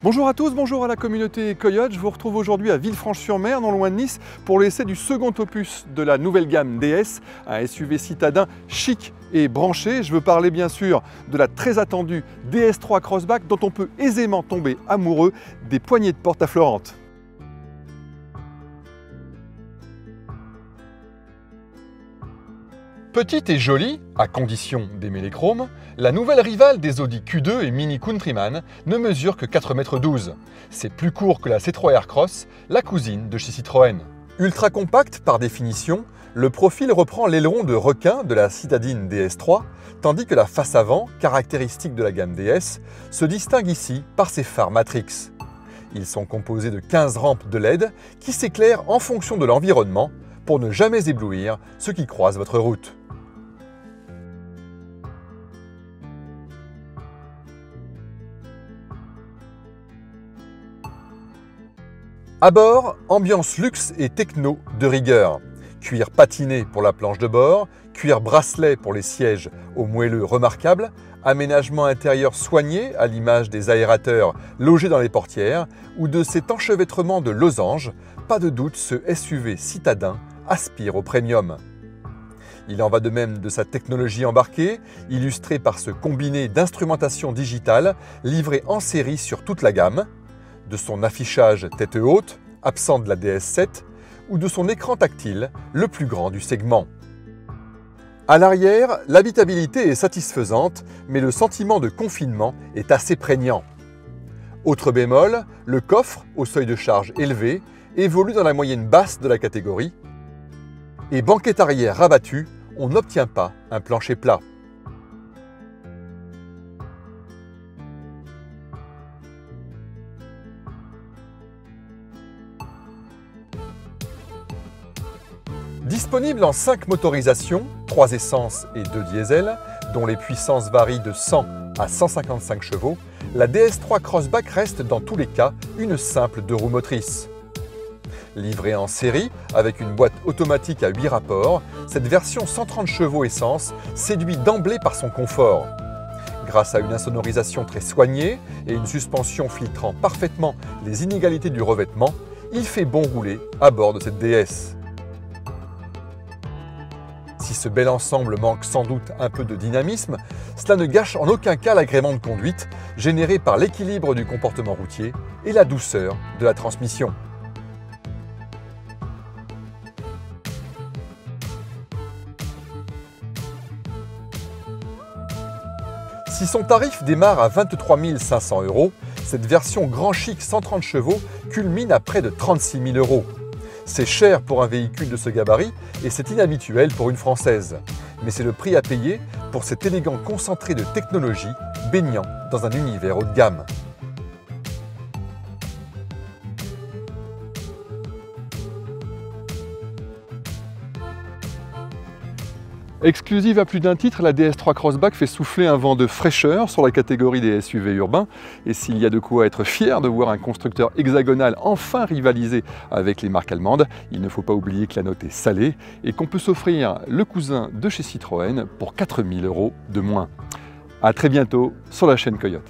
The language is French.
Bonjour à tous, bonjour à la communauté Coyote. Je vous retrouve aujourd'hui à Villefranche-sur-Mer, non loin de Nice, pour l'essai du second opus de la nouvelle gamme DS, un SUV citadin chic et branché. Je veux parler bien sûr de la très attendue DS3 Crossback dont on peut aisément tomber amoureux des poignées de porte affleurantes. Petite et jolie, à condition d'aimer les chromes, la nouvelle rivale des Audi Q2 et Mini Countryman ne mesure que 4,12 m. C'est plus court que la C3 Aircross, la cousine de chez Citroën. Ultra compact par définition, le profil reprend l'aileron de requin de la citadine DS3, tandis que la face avant, caractéristique de la gamme DS, se distingue ici par ses phares Matrix. Ils sont composés de 15 rampes de LED qui s'éclairent en fonction de l'environnement pour ne jamais éblouir ceux qui croisent votre route. À bord, ambiance luxe et techno de rigueur. Cuir patiné pour la planche de bord, cuir bracelet pour les sièges au moelleux remarquable, aménagement intérieur soigné à l'image des aérateurs logés dans les portières ou de cet enchevêtrement de losanges, pas de doute ce SUV citadin aspire au premium. Il en va de même de sa technologie embarquée, illustrée par ce combiné d'instrumentation digitale livré en série sur toute la gamme, de son affichage tête haute, absent de la DS7, ou de son écran tactile, le plus grand du segment. À l'arrière, l'habitabilité est satisfaisante, mais le sentiment de confinement est assez prégnant. Autre bémol, le coffre, au seuil de charge élevé, évolue dans la moyenne basse de la catégorie, et banquette arrière rabattue, on n'obtient pas un plancher plat. Disponible en 5 motorisations, 3 essence et 2 diesel, dont les puissances varient de 100 à 155 chevaux, la DS3 Crossback reste dans tous les cas une simple 2 roues motrices. Livrée en série avec une boîte automatique à 8 rapports, cette version 130 chevaux essence séduit d'emblée par son confort. Grâce à une insonorisation très soignée et une suspension filtrant parfaitement les inégalités du revêtement, il fait bon rouler à bord de cette DS. Si ce bel ensemble manque sans doute un peu de dynamisme, cela ne gâche en aucun cas l'agrément de conduite généré par l'équilibre du comportement routier et la douceur de la transmission. Si son tarif démarre à 23 500 €, cette version grand chic 130 chevaux culmine à près de 36 000 €. C'est cher pour un véhicule de ce gabarit et c'est inhabituel pour une française. Mais c'est le prix à payer pour cet élégant concentré de technologie baignant dans un univers haut de gamme. Exclusive à plus d'un titre, la DS3 Crossback fait souffler un vent de fraîcheur sur la catégorie des SUV urbains. Et s'il y a de quoi être fier de voir un constructeur hexagonal enfin rivaliser avec les marques allemandes, il ne faut pas oublier que la note est salée et qu'on peut s'offrir le cousin de chez Citroën pour 4 000 € de moins. A très bientôt sur la chaîne Coyote.